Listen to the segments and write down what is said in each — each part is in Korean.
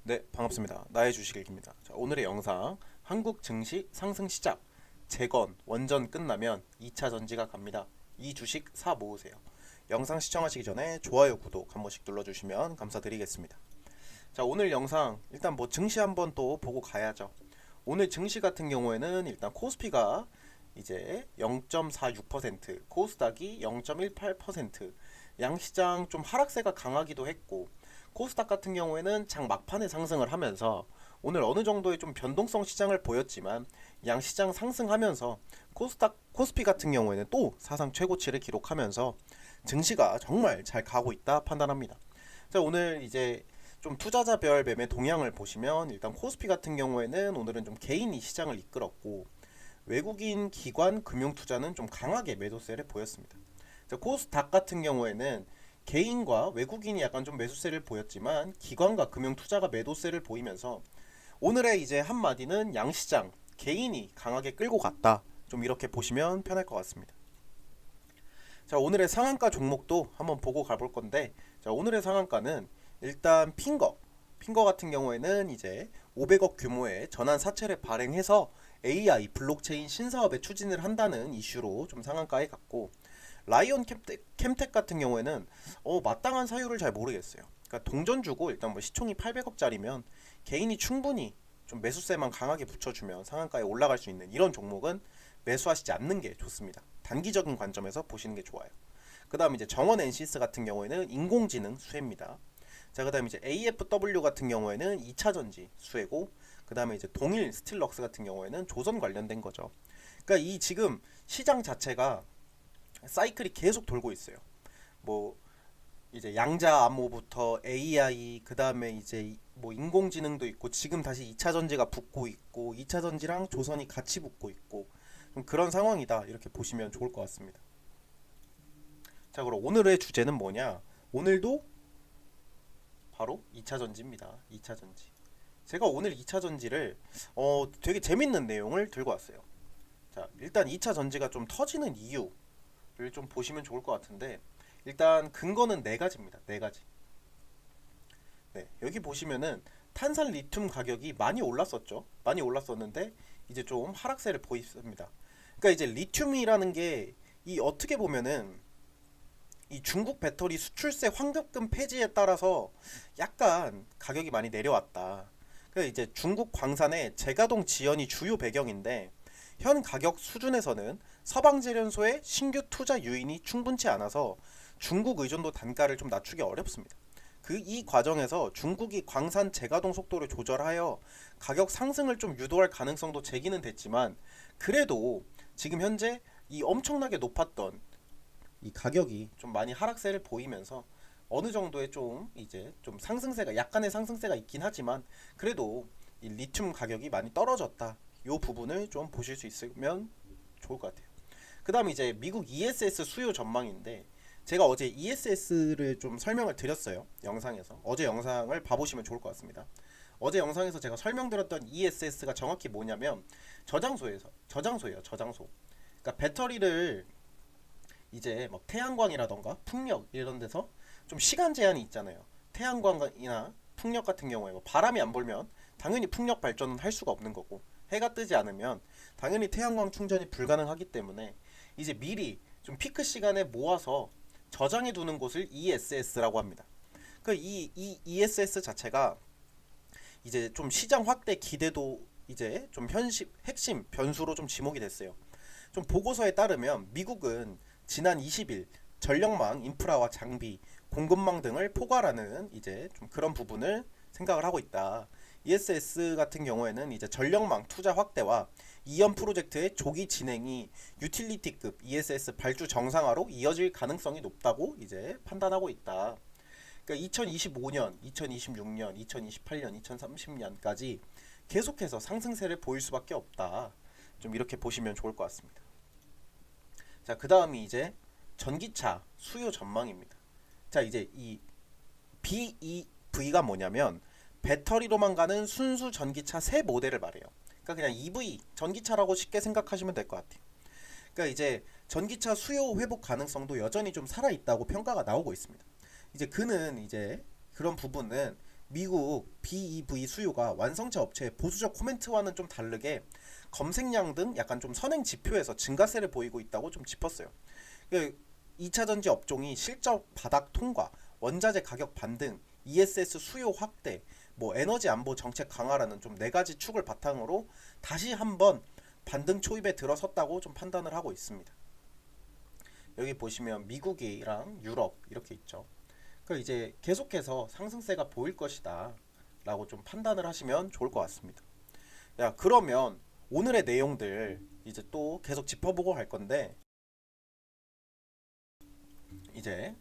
네, 반갑습니다. 나의 주식일기입니다. 자, 오늘의 영상 한국 증시 상승 시작 재건 원전 끝나면 2차 전지가 갑니다. 이 주식 사 모으세요. 영상 시청하시기 전에 좋아요, 구독 한 번씩 눌러주시면 감사드리겠습니다. 자, 오늘 영상 일단 뭐 증시 한번 또 보고 가야죠. 오늘 증시 같은 경우에는 일단 코스피가 이제 0.46%, 코스닥이 0.18%, 양시장 좀 하락세가 강하기도 했고, 코스닥 같은 경우에는 장 막판에 상승을 하면서 오늘 어느 정도의 좀 변동성 시장을 보였지만 양시장 상승하면서 코스피 같은 경우에는 또 사상 최고치를 기록하면서 증시가 정말 잘 가고 있다 판단합니다. 자, 오늘 이제 좀 투자자별 매매 동향을 보시면 일단 코스피 같은 경우에는 오늘은 좀 개인이 시장을 이끌었고 외국인 기관 금융 투자는 좀 강하게 매도세를 보였습니다. 자, 코스닥 같은 경우에는 개인과 외국인이 약간 좀 매수세를 보였지만 기관과 금융 투자가 매도세를 보이면서 오늘의 이제 한마디는 양시장 개인이 강하게 끌고 갔다. 좀 이렇게 보시면 편할 것 같습니다. 자, 오늘의 상한가 종목도 한번 보고 가볼 건데, 자, 오늘의 상한가는 일단 핑거 같은 경우에는 이제 500억 규모의 전환 사채를 발행해서 AI 블록체인 신사업에 추진을 한다는 이슈로 좀 상한가에 갔고, 라이온 캠텍 같은 경우에는 마땅한 사유를 잘 모르겠어요. 그러니까 동전 주고 일단 뭐 시총이 800억짜리면 개인이 충분히 좀 매수세만 강하게 붙여주면 상한가에 올라갈 수 있는 이런 종목은 매수하시지 않는 게 좋습니다. 단기적인 관점에서 보시는 게 좋아요. 그 다음 이제 정원 NCS 같은 경우에는 인공지능 수혜입니다. 자, 그 다음 이제 AFW 같은 경우에는 2차 전지 수혜고, 그 다음에 이제 동일 스틸럭스 같은 경우에는 조선 관련된 거죠. 그러니까 이 지금 시장 자체가 사이클이 계속 돌고 있어요. 뭐 이제 양자 암호부터 AI, 그 다음에 이제 뭐 인공지능도 있고, 지금 다시 2차 전지가 붙고 있고, 2차 전지랑 조선이 같이 붙고 있고, 좀 그런 상황이다 이렇게 보시면 좋을 것 같습니다. 자, 그럼 오늘의 주제는 뭐냐? 오늘도 바로 2차 전지입니다. 2차 전지. 제가 오늘 2차 전지를 되게 재밌는 내용을 들고 왔어요. 자, 일단 2차 전지가 좀 터지는 이유를 좀 보시면 좋을 것 같은데, 일단 근거는 네 가지입니다. 네 가지. 네, 여기 보시면은 탄산 리튬 가격이 많이 올랐었죠. 많이 올랐었는데 이제 좀 하락세를 보입니다. 그러니까 이제 리튬이라는 게 이 어떻게 보면은 이 중국 배터리 수출세 환급금 폐지에 따라서 약간 가격이 많이 내려왔다. 그래서 이제 중국 광산의 재가동 지연이 주요 배경인데, 현 가격 수준에서는 서방제련소의 신규 투자 유인이 충분치 않아서 중국 의존도 단가를 좀 낮추기 어렵습니다. 이 과정에서 중국이 광산 재가동 속도를 조절하여 가격 상승을 좀 유도할 가능성도 제기는 됐지만, 그래도 지금 현재 이 엄청나게 높았던 이 가격이 좀 많이 하락세를 보이면서 어느 정도의 좀 이제 좀 상승세가, 약간의 상승세가 있긴 하지만 그래도 이 리튬 가격이 많이 떨어졌다. 이 부분을 좀 보실 수 있으면 좋을 것 같아요. 그 다음 이제 미국 ESS 수요 전망인데, 제가 어제 ESS를 좀 설명을 드렸어요. 영상에서. 어제 영상을 봐보시면 좋을 것 같습니다. 어제 영상에서 제가 설명드렸던 ESS가 정확히 뭐냐면 저장소예요. 저장소. 그러니까 배터리를 이제 막 태양광이라던가 풍력 이런 데서 좀 시간 제한이 있잖아요. 태양광이나 풍력 같은 경우에 뭐 바람이 안 불면 당연히 풍력 발전은 할 수가 없는 거고, 해가 뜨지 않으면 당연히 태양광 충전이 불가능하기 때문에 이제 미리 좀 피크 시간에 모아서 저장해 두는 곳을 ESS라고 합니다. 이 ESS 자체가 이제 좀 시장 확대 기대도 이제 좀 핵심 변수로 좀 지목이 됐어요. 좀 보고서에 따르면 미국은 지난 20일 전력망 인프라와 장비, 공급망 등을 포괄하는 이제 좀 그런 부분을 생각을 하고 있다. ESS 같은 경우에는 이제 전력망 투자 확대와 이연 프로젝트의 조기 진행이 유틸리티급 ESS 발주 정상화로 이어질 가능성이 높다고 이제 판단하고 있다. 그러니까 2025년, 2026년, 2028년, 2030년까지 계속해서 상승세를 보일 수밖에 없다. 좀 이렇게 보시면 좋을 것 같습니다. 자, 그 다음이 이제 전기차 수요 전망입니다. 자, 이제 이 BEV가 뭐냐면 배터리로만 가는 순수 전기차 새 모델을 말해요. 그러니까 그냥 EV 전기차라고 쉽게 생각하시면 될 것 같아요. 그러니까 이제 전기차 수요 회복 가능성도 여전히 좀 살아 있다고 평가가 나오고 있습니다. 이제 그는 이제 그런 부분은 미국 BEV 수요가 완성차 업체의 보수적 코멘트와는 좀 다르게 검색량 등 약간 좀 선행 지표에서 증가세를 보이고 있다고 좀 짚었어요. 2차 전지 업종이 실적 바닥 통과, 원자재 가격 반등, ESS 수요 확대, 뭐 에너지 안보 정책 강화라는 좀 네 가지 축을 바탕으로 다시 한번 반등 초입에 들어섰다고 좀 판단을 하고 있습니다. 여기 보시면 미국이랑 유럽 이렇게 있죠. 그 이제 계속해서 상승세가 보일 것이다 라고 좀 판단을 하시면 좋을 것 같습니다. 야, 그러면 오늘의 내용들 이제 또 계속 짚어보고 갈 건데, 이제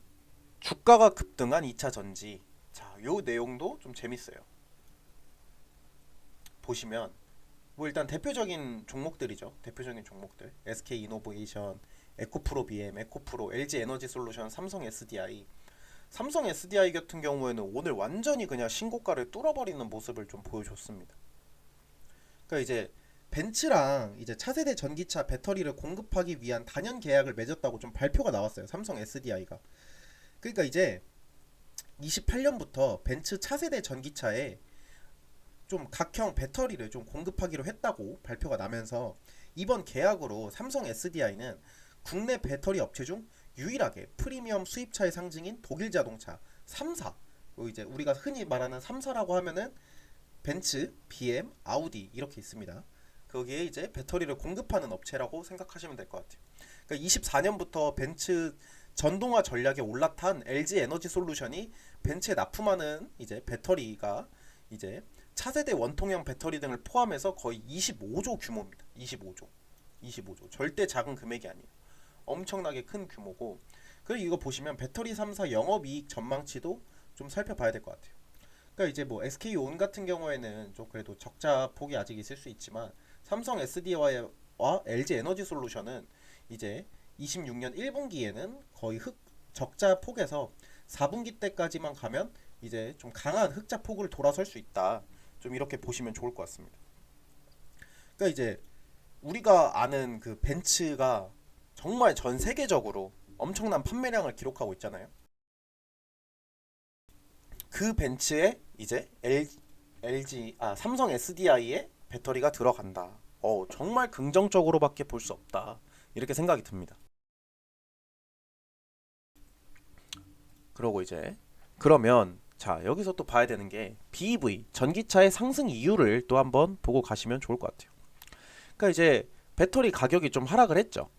주가가 급등한 2차 전지, 자, 요 내용도 좀 재밌어요. 보시면 뭐 일단 대표적인 종목들이죠. 대표적인 종목들 SK 이노베이션, 에코프로 BM, 에코프로, LG 에너지 솔루션, 삼성 SDI. 삼성 SDI 같은 경우에는 오늘 완전히 그냥 신고가를 뚫어버리는 모습을 좀 보여줬습니다. 그러니까 이제 벤츠랑 이제 차세대 전기차 배터리를 공급하기 위한 단연 계약을 맺었다고 좀 발표가 나왔어요. 삼성 SDI가. 그러니까 이제 28년부터 벤츠 차세대 전기차에 좀 각형 배터리를 좀 공급하기로 했다고 발표가 나면서 이번 계약으로 삼성 SDI는 국내 배터리 업체 중 유일하게 프리미엄 수입차의 상징인 독일 자동차 3사, 이제 우리가 흔히 말하는 3사라고 하면은 벤츠, BM, 아우디 이렇게 있습니다. 거기에 이제 배터리를 공급하는 업체라고 생각하시면 될 것 같아요. 그러니까 24년부터 벤츠 전동화 전략에 올라탄 LG 에너지 솔루션이 벤츠에 납품하는 이제 배터리가 이제 차세대 원통형 배터리 등을 포함해서 거의 25조 규모입니다. 25조. 절대 작은 금액이 아니에요. 엄청나게 큰 규모고, 그리고 이거 보시면 배터리 3사 영업이익 전망치도 좀 살펴봐야 될 것 같아요. 그러니까 이제 뭐 SK온 같은 경우에는 좀 그래도 적자 폭이 아직 있을 수 있지만 삼성 SDI와 LG 에너지 솔루션은 이제 26년 1분기에는 거의 적자 폭에서 4분기 때까지만 가면 이제 좀 강한 흑자 폭을 돌아설 수 있다. 좀 이렇게 보시면 좋을 것 같습니다. 그러니까 이제 우리가 아는 그 벤츠가 정말 전 세계적으로 엄청난 판매량을 기록하고 있잖아요. 그 벤츠에 이제 삼성 SDI의 배터리가 들어간다. 정말 긍정적으로밖에 볼 수 없다. 이렇게 생각이 듭니다. 그러고 이제 그러면 자, 여기서 또 봐야 되는 게 BEV 전기차의 상승 이유를 또 한번 보고 가시면 좋을 것 같아요. 그러니까 이제 배터리 가격이 좀 하락을 했죠.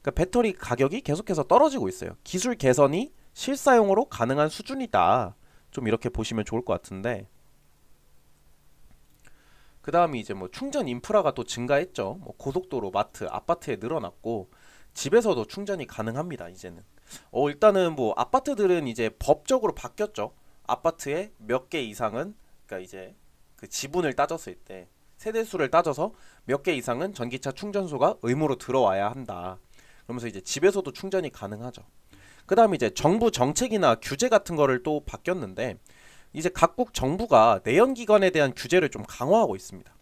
그러니까 배터리 가격이 계속해서 떨어지고 있어요. 기술 개선이 실사용으로 가능한 수준이다. 좀 이렇게 보시면 좋을 것 같은데, 그 다음이 이제 뭐 충전 인프라가 또 증가했죠. 뭐 고속도로, 마트, 아파트에 늘어났고 집에서도 충전이 가능합니다. 이제는 일단은 뭐 아파트들은 이제 법적으로 바뀌었죠. 아파트에 몇 개 이상은, 그러니까 이제 그 지분을 따졌을 때 세대수를 따져서 몇 개 이상은 전기차 충전소가 의무로 들어와야 한다. 그러면서 이제 집에서도 충전이 가능하죠. 그 다음에 이제 정부 정책이나 규제 같은 거를 또 바뀌었는데, 이제 각국 정부가 내연기관에 대한 규제를 좀 강화하고 있습니다.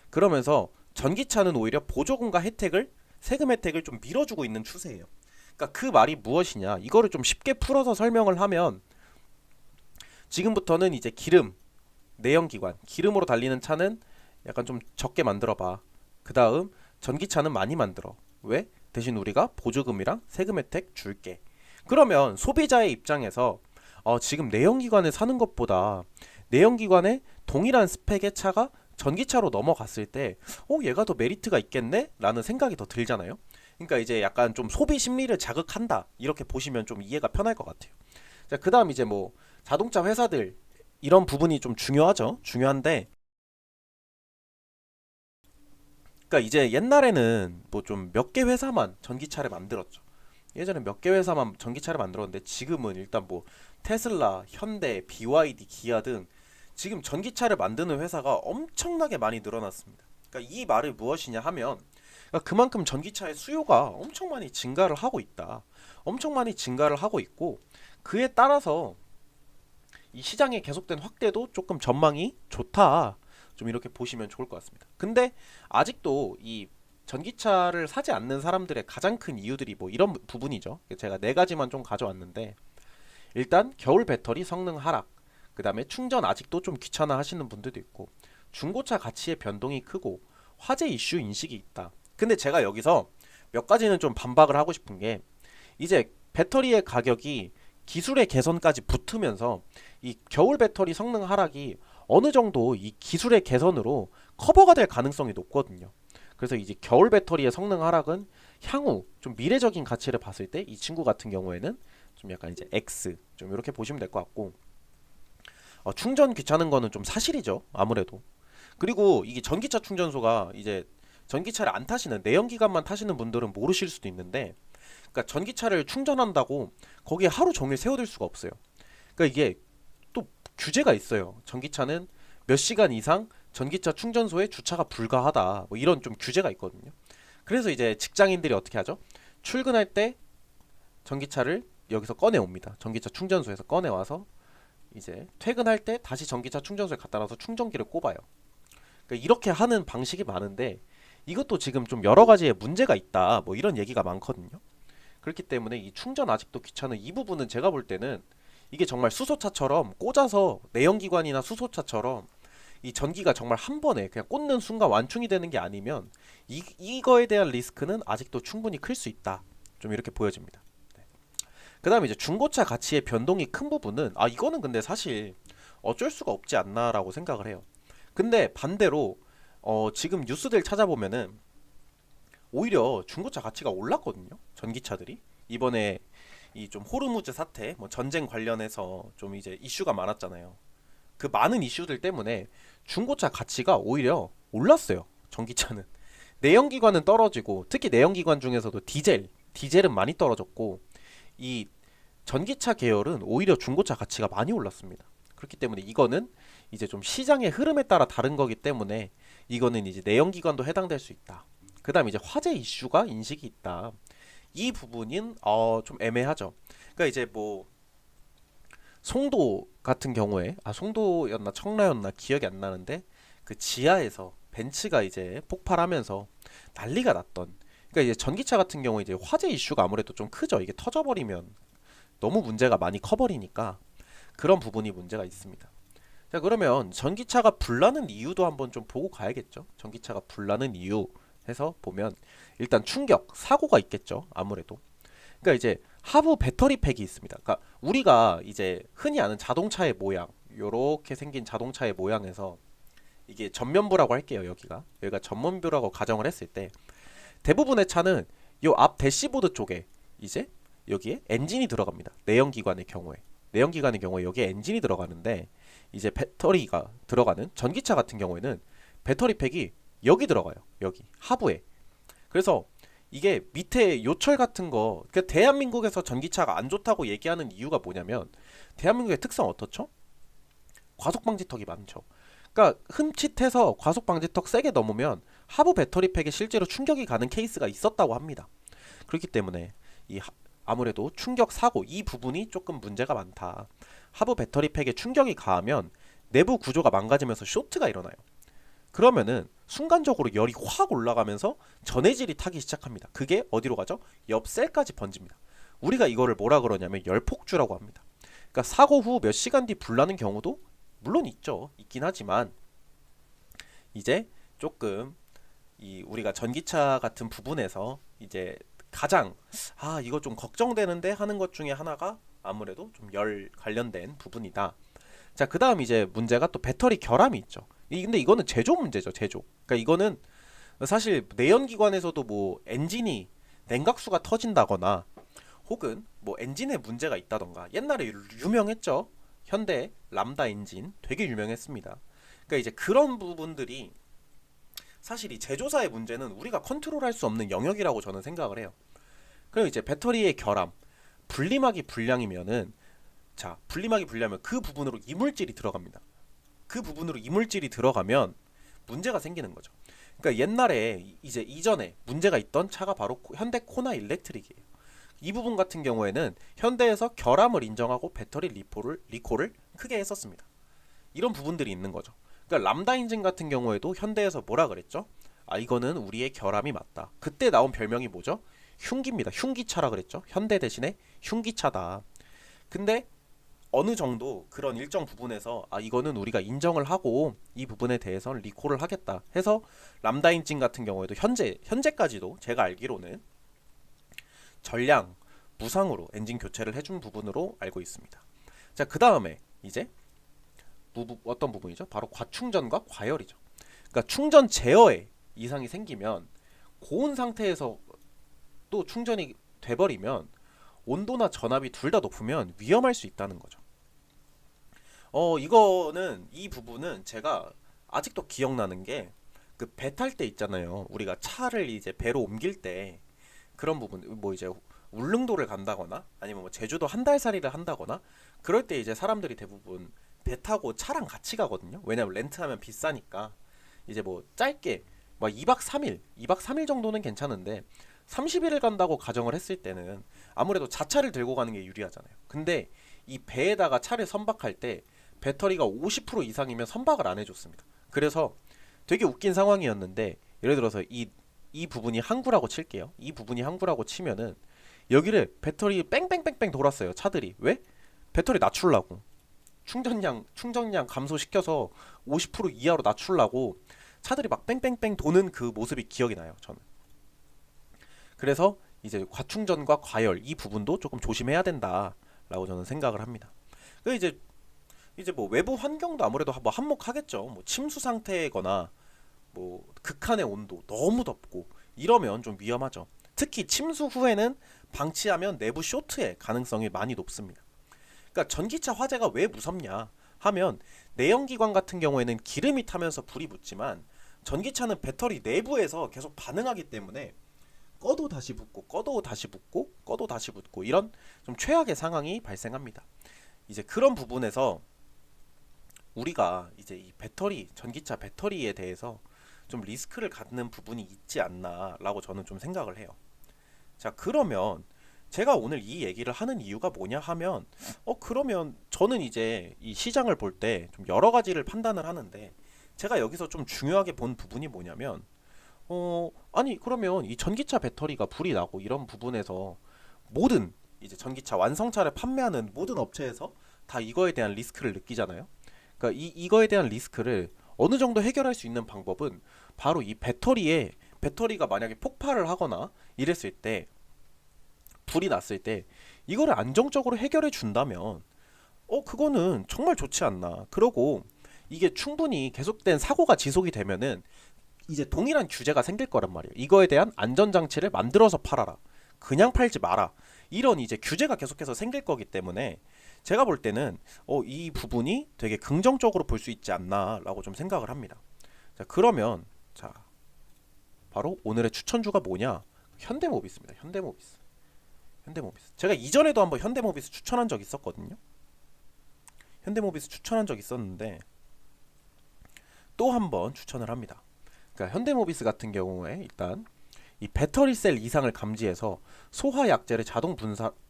그러면서 전기차는 오히려 보조금과 세금 혜택을 좀 밀어주고 있는 추세예요. 그러니까 그 말이 무엇이냐, 이거를 좀 쉽게 풀어서 설명을 하면, 지금부터는 이제 내연기관, 기름으로 달리는 차는 약간 좀 적게 만들어봐. 그 다음 전기차는 많이 만들어. 왜? 대신 우리가 보조금이랑 세금 혜택 줄게. 그러면 소비자의 입장에서 지금 내연기관을 사는 것보다 내연기관에 동일한 스펙의 차가 전기차로 넘어갔을 때 얘가 더 메리트가 있겠네? 라는 생각이 더 들잖아요. 그러니까 이제 약간 좀 소비 심리를 자극한다. 이렇게 보시면 좀 이해가 편할 것 같아요. 자, 그 다음 이제 뭐 자동차 회사들, 이런 부분이 좀 중요하죠. 중요한데, 그러니까 이제 옛날에는 뭐 좀 몇 개 회사만 전기차를 만들었죠. 예전에 몇 개 회사만 전기차를 만들었는데, 지금은 일단 뭐 테슬라, 현대, BYD, 기아 등 지금 전기차를 만드는 회사가 엄청나게 많이 늘어났습니다. 그러니까 이 말이 무엇이냐 하면, 그러니까 그만큼 전기차의 수요가 엄청 많이 증가를 하고 있다. 엄청 많이 증가를 하고 있고, 그에 따라서 이 시장의 계속된 확대도 조금 전망이 좋다. 좀 이렇게 보시면 좋을 것 같습니다. 근데 아직도 이 전기차를 사지 않는 사람들의 가장 큰 이유들이 뭐 이런 부분이죠. 제가 네 가지만 좀 가져왔는데, 일단 겨울 배터리 성능 하락, 그 다음에 충전 아직도 좀 귀찮아 하시는 분들도 있고, 중고차 가치의 변동이 크고 화재 이슈 인식이 있다. 근데 제가 여기서 몇 가지는 좀 반박을 하고 싶은 게, 이제 배터리의 가격이 기술의 개선까지 붙으면서 이 겨울 배터리 성능 하락이 어느 정도 이 기술의 개선으로 커버가 될 가능성이 높거든요. 그래서 이제 겨울 배터리의 성능 하락은 향후 좀 미래적인 가치를 봤을 때 이 친구 같은 경우에는 좀 약간 이제 X 좀 이렇게 보시면 될 것 같고, 충전 귀찮은 거는 좀 사실이죠, 아무래도. 그리고 이게 전기차 충전소가 이제 전기차를 안 타시는 내연기관만 타시는 분들은 모르실 수도 있는데, 그러니까 전기차를 충전한다고 거기에 하루 종일 세워둘 수가 없어요. 그러니까 이게 또 규제가 있어요. 전기차는 몇 시간 이상 전기차 충전소에 주차가 불가하다, 뭐 이런 좀 규제가 있거든요. 그래서 이제 직장인들이 어떻게 하죠? 출근할 때 전기차를 여기서 꺼내 옵니다. 전기차 충전소에서 꺼내 와서 이제 퇴근할 때 다시 전기차 충전소에 갖다 놔서 충전기를 꼽아요. 그러니까 이렇게 하는 방식이 많은데, 이것도 지금 좀 여러 가지의 문제가 있다, 뭐 이런 얘기가 많거든요. 그렇기 때문에 이 충전 아직도 귀찮은 이 부분은 제가 볼 때는 이게 정말 수소차처럼 꽂아서, 내연기관이나 수소차처럼 이 전기가 정말 한 번에 그냥 꽂는 순간 완충이 되는 게 아니면 이거에 대한 리스크는 아직도 충분히 클 수 있다, 좀 이렇게 보여집니다. 네. 그 다음에 이제 중고차 가치의 변동이 큰 부분은, 이거는 근데 사실 어쩔 수가 없지 않나라고 생각을 해요. 근데 반대로 지금 뉴스들 찾아보면은 오히려 중고차 가치가 올랐거든요, 전기차들이. 이번에 이 좀 호르무즈 사태, 뭐 전쟁 관련해서 좀 이제 이슈가 많았잖아요. 그 많은 이슈들 때문에 중고차 가치가 오히려 올랐어요, 전기차는. 내연기관은 떨어지고, 특히 내연기관 중에서도 디젤은 많이 떨어졌고, 이 전기차 계열은 오히려 중고차 가치가 많이 올랐습니다. 그렇기 때문에 이거는 이제 좀 시장의 흐름에 따라 다른 거기 때문에 이거는 이제 내연기관도 해당될 수 있다. 그 다음에 이제 화재 이슈가 인식이 있다. 이 부분은 좀 애매하죠. 그러니까 이제 뭐 송도 같은 경우에, 송도였나 청라였나 기억이 안 나는데, 그 지하에서 벤츠가 이제 폭발하면서 난리가 났던. 그러니까 이제 전기차 같은 경우에 이제 화재 이슈가 아무래도 좀 크죠. 이게 터져버리면 너무 문제가 많이 커버리니까 그런 부분이 문제가 있습니다. 자, 그러면 전기차가 불나는 이유도 한번 좀 보고 가야겠죠. 전기차가 불나는 이유 해서 보면 일단 충격, 사고가 있겠죠, 아무래도. 그러니까 이제 하부 배터리 팩이 있습니다. 그러니까 우리가 이제 흔히 아는 자동차의 모양, 요렇게 생긴 자동차의 모양에서 이게 전면부라고 할게요. 여기가 전면부라고 가정을 했을 때, 대부분의 차는 요 앞 대시보드 쪽에 이제 여기에 엔진이 들어갑니다. 내연기관의 경우에 여기에 엔진이 들어가는데, 이제 배터리가 들어가는 전기차 같은 경우에는 배터리 팩이 여기 들어가요. 여기 하부에. 그래서 이게 밑에 요철 같은 거, 그러니까 대한민국에서 전기차가 안 좋다고 얘기하는 이유가 뭐냐면, 대한민국의 특성 어떻죠? 과속 방지턱이 많죠. 그러니까 흠칫해서 과속 방지턱 세게 넘으면 하부 배터리 팩에 실제로 충격이 가는 케이스가 있었다고 합니다. 그렇기 때문에 아무래도 충격 사고, 이 부분이 조금 문제가 많다. 하부 배터리 팩에 충격이 가하면 내부 구조가 망가지면서 쇼트가 일어나요. 그러면은 순간적으로 열이 확 올라가면서 전해질이 타기 시작합니다. 그게 어디로 가죠? 옆 셀까지 번집니다. 우리가 이거를 뭐라 그러냐면 열폭주라고 합니다. 그러니까 사고 후 몇 시간 뒤 불나는 경우도 물론 있긴 하지만, 이제 조금 우리가 전기차 같은 부분에서 이제 가장 이거 좀 걱정되는데 하는 것 중에 하나가 아무래도 좀 열 관련된 부분이다. 자, 그 다음 이제 문제가 또 배터리 결함이 있죠. 근데 이거는 제조 문제죠, 제조. 그러니까 이거는 사실 내연기관에서도 뭐 엔진이 냉각수가 터진다거나, 혹은 뭐 엔진에 문제가 있다던가, 옛날에 유명했죠. 현대 람다 엔진 되게 유명했습니다. 그러니까 이제 그런 부분들이 사실 이 제조사의 문제는 우리가 컨트롤할 수 없는 영역이라고 저는 생각을 해요. 그리고 이제 배터리의 결함, 분리막이 불리하면 그 부분으로 이물질이 들어갑니다. 그 부분으로 이물질이 들어가면 문제가 생기는 거죠. 그러니까 옛날에 이제 이전에 문제가 있던 차가 바로 현대 코나 일렉트릭이에요. 이 부분 같은 경우에는 현대에서 결함을 인정하고 배터리 리콜을 크게 했었습니다. 이런 부분들이 있는 거죠. 그러니까 람다 엔진 같은 경우에도 현대에서 뭐라 그랬죠? 이거는 우리의 결함이 맞다. 그때 나온 별명이 뭐죠? 흉기입니다. 흉기차라 그랬죠. 현대 대신에 흉기차다. 근데 어느 정도 그런 일정 부분에서 이거는 우리가 인정을 하고 이 부분에 대해서는 리콜을 하겠다 해서 람다 엔진 같은 경우에도 현재까지도 제가 알기로는 전량 무상으로 엔진 교체를 해준 부분으로 알고 있습니다. 자, 그 다음에 이제 어떤 부분이죠? 바로 과충전과 과열이죠. 그러니까 충전 제어에 이상이 생기면 고온 상태에서 또 충전이 돼버리면 온도나 전압이 둘 다 높으면 위험할 수 있다는 거죠. 이거는 이 부분은 제가 아직도 기억나는 게 그 배 탈 때 있잖아요. 우리가 차를 이제 배로 옮길 때 그런 부분 뭐 이제 울릉도를 간다거나 아니면 뭐 제주도 한 달 살이를 한다거나 그럴 때 이제 사람들이 대부분 배 타고 차랑 같이 가거든요. 왜냐면 렌트하면 비싸니까. 이제 뭐 짧게 막 2박 3일, 2박 3일 정도는 괜찮은데 30일을 간다고 가정을 했을 때는 아무래도 자차를 들고 가는 게 유리하잖아요. 근데 이 배에다가 차를 선박할 때 배터리가 50% 이상이면 선박을 안 해줬습니다. 그래서 되게 웃긴 상황이었는데 예를 들어서 이 부분이 항구라고 칠게요. 이 부분이 항구라고 치면은 여기를 배터리 뺑뺑뺑뺑 돌았어요. 차들이. 왜? 배터리 낮추려고. 충전량 감소시켜서 50% 이하로 낮추려고 차들이 막 뺑뺑뺑 도는 그 모습이 기억이 나요. 저는. 그래서 이제 과충전과 과열 이 부분도 조금 조심해야 된다라고 저는 생각을 합니다. 그 이제 뭐 외부 환경도 아무래도 뭐 한몫하겠죠. 뭐 침수 상태거나 뭐 극한의 온도 너무 덥고 이러면 좀 위험하죠. 특히 침수 후에는 방치하면 내부 쇼트의 가능성이 많이 높습니다. 그러니까 전기차 화재가 왜 무섭냐 하면 내연기관 같은 경우에는 기름이 타면서 불이 붙지만 전기차는 배터리 내부에서 계속 반응하기 때문에 꺼도 다시 붙고 꺼도 다시 붙고 꺼도 다시 붙고 이런 좀 최악의 상황이 발생합니다. 이제 그런 부분에서 우리가 이제 이 배터리 전기차 배터리에 대해서 좀 리스크를 갖는 부분이 있지 않나라고 저는 좀 생각을 해요. 자, 그러면 제가 오늘 이 얘기를 하는 이유가 뭐냐 하면 그러면 저는 이제 이 시장을 볼 때 좀 여러 가지를 판단을 하는데 제가 여기서 좀 중요하게 본 부분이 뭐냐면 아니 그러면 이 전기차 배터리가 불이 나고 이런 부분에서 모든 이제 전기차 완성차를 판매하는 모든 업체에서 다 이거에 대한 리스크를 느끼잖아요. 그러니까 이거에 대한 리스크를 어느 정도 해결할 수 있는 방법은 바로 이 배터리가 만약에 폭발을 하거나 이랬을 때 불이 났을 때 이거를 안정적으로 해결해 준다면 그거는 정말 좋지 않나. 그러고 이게 충분히 계속된 사고가 지속이 되면은 이제 동일한 규제가 생길 거란 말이에요. 이거에 대한 안전장치를 만들어서 팔아라. 그냥 팔지 마라. 이런 이제 규제가 계속해서 생길 거기 때문에 제가 볼 때는 이 부분이 되게 긍정적으로 볼 수 있지 않나라고 좀 생각을 합니다. 자, 그러면 자 바로 오늘의 추천주가 뭐냐? 현대모비스입니다. 현대모비스. 제가 이전에도 한번 현대모비스 추천한 적 있었거든요. 현대모비스 추천한 적 있었는데 또 한번 추천을 합니다. 그러니까 현대모비스 같은 경우에 일단 이 배터리셀 이상을 감지해서 소화 약재를 자동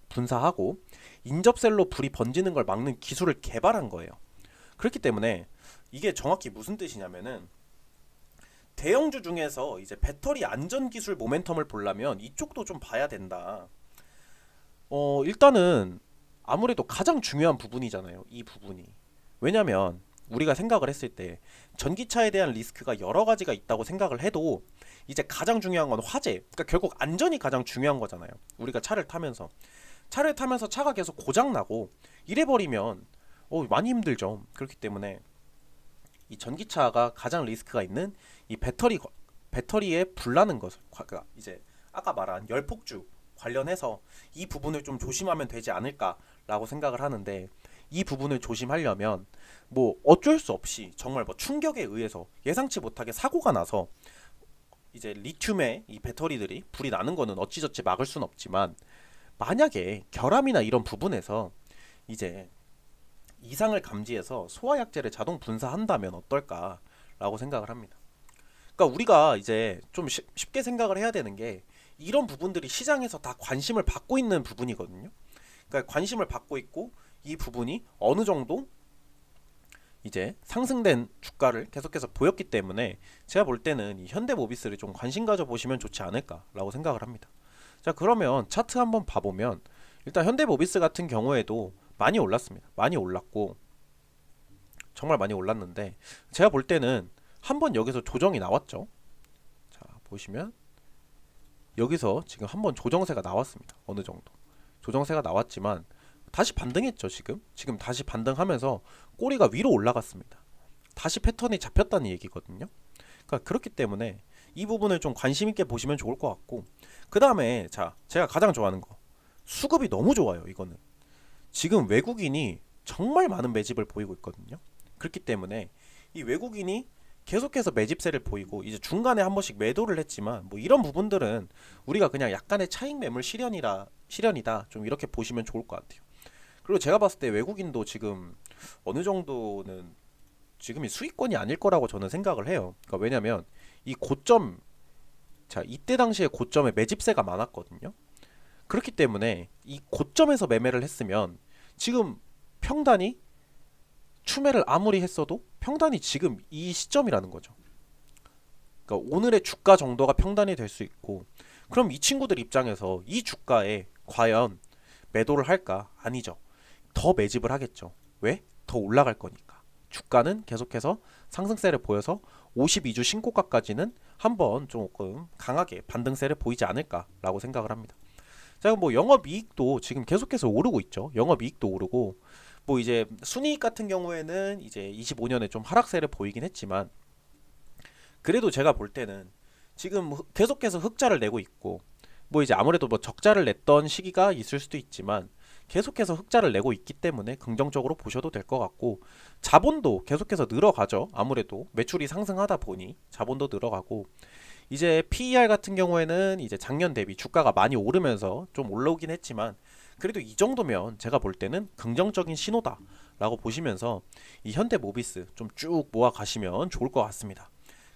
분사하고 인접셀로 불이 번지는 걸 막는 기술을 개발한 거예요. 그렇기 때문에 이게 정확히 무슨 뜻이냐면은 대형주 중에서 이제 배터리 안전 기술 모멘텀을 보려면 이쪽도 좀 봐야 된다. 일단은 아무래도 가장 중요한 부분이잖아요. 이 부분이. 왜냐면 우리가 생각을 했을 때 전기차에 대한 리스크가 여러 가지가 있다고 생각을 해도 이제 가장 중요한 건 화재. 그러니까 결국 안전이 가장 중요한 거잖아요. 우리가 차를 타면서 차가 계속 고장 나고 이래 버리면 많이 힘들죠. 그렇기 때문에 이 전기차가 가장 리스크가 있는 이 배터리에 불나는 것을 그러니까 이제 아까 말한 열폭주 관련해서 이 부분을 좀 조심하면 되지 않을까라고 생각을 하는데 이 부분을 조심하려면 뭐 어쩔 수 없이 정말 뭐 충격에 의해서 예상치 못하게 사고가 나서 이제 리튬의 이 배터리들이 불이 나는 거는 어찌저찌 막을 수는 없지만 만약에 결함이나 이런 부분에서 이제 이상을 감지해서 소화약제를 자동 분사한다면 어떨까라고 생각을 합니다. 그러니까 우리가 이제 좀 쉽게 생각을 해야 되는 게 이런 부분들이 시장에서 다 관심을 받고 있는 부분이거든요. 그러니까 관심을 받고 있고 이 부분이 어느 정도 이제 상승된 주가를 계속해서 보였기 때문에 제가 볼 때는 이 현대모비스를 좀 관심 가져 보시면 좋지 않을까라고 생각을 합니다. 자, 그러면 차트 한번 봐보면 일단 현대모비스 같은 경우에도 많이 올랐습니다. 많이 올랐고 정말 많이 올랐는데 제가 볼 때는 한번 여기서 조정이 나왔죠. 자, 보시면 여기서 지금 한번 조정세가 나왔습니다. 어느 정도 조정세가 나왔지만 다시 반등했죠. 지금 다시 반등하면서 꼬리가 위로 올라갔습니다. 다시 패턴이 잡혔다는 얘기거든요. 그러니까 그렇기 때문에 이 부분을 좀 관심 있게 보시면 좋을 것 같고, 그 다음에 자, 제가 가장 좋아하는 거, 수급이 너무 좋아요. 이거는 지금 외국인이 정말 많은 매집을 보이고 있거든요. 그렇기 때문에 이 외국인이 계속해서 매집세를 보이고 이제 중간에 한 번씩 매도를 했지만 뭐 이런 부분들은 우리가 그냥 약간의 차익 매물 실현이다 좀 이렇게 보시면 좋을 것 같아요. 그리고 제가 봤을 때 외국인도 지금 어느 정도는 지금이 수익권이 아닐 거라고 저는 생각을 해요. 그러니까 왜냐면 이 고점, 자, 이때 당시에 고점에 매집세가 많았거든요. 그렇기 때문에 이 고점에서 매매를 했으면 지금 평단이 추매를 아무리 했어도 평단이 지금 이 시점이라는 거죠. 그러니까 오늘의 주가 정도가 평단이 될 수 있고, 그럼 이 친구들 입장에서 이 주가에 과연 매도를 할까? 아니죠. 더 매집을 하겠죠. 왜? 더 올라갈 거니까. 주가는 계속해서 상승세를 보여서 52주 신고가까지는 한번 조금 강하게 반등세를 보이지 않을까라고 생각을 합니다. 자, 뭐 영업이익도 지금 계속해서 오르고 있죠. 영업이익도 오르고, 뭐 이제 순이익 같은 경우에는 이제 25년에 좀 하락세를 보이긴 했지만, 그래도 제가 볼 때는 지금 계속해서 흑자를 내고 있고, 뭐 이제 아무래도 뭐 적자를 냈던 시기가 있을 수도 있지만 계속해서 흑자를 내고 있기 때문에 긍정적으로 보셔도 될 것 같고, 자본도 계속해서 늘어가죠. 아무래도 매출이 상승하다 보니 자본도 늘어가고, 이제 PER 같은 경우에는 이제 작년 대비 주가가 많이 오르면서 좀 올라오긴 했지만 그래도 이 정도면 제가 볼 때는 긍정적인 신호다라고 보시면서 이 현대모비스 좀 쭉 모아 가시면 좋을 것 같습니다.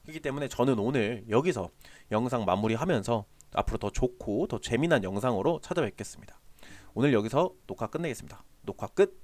그렇기 때문에 저는 오늘 여기서 영상 마무리하면서 앞으로 더 좋고 더 재미난 영상으로 찾아뵙겠습니다. 오늘 여기서 녹화 끝내겠습니다. 녹화 끝.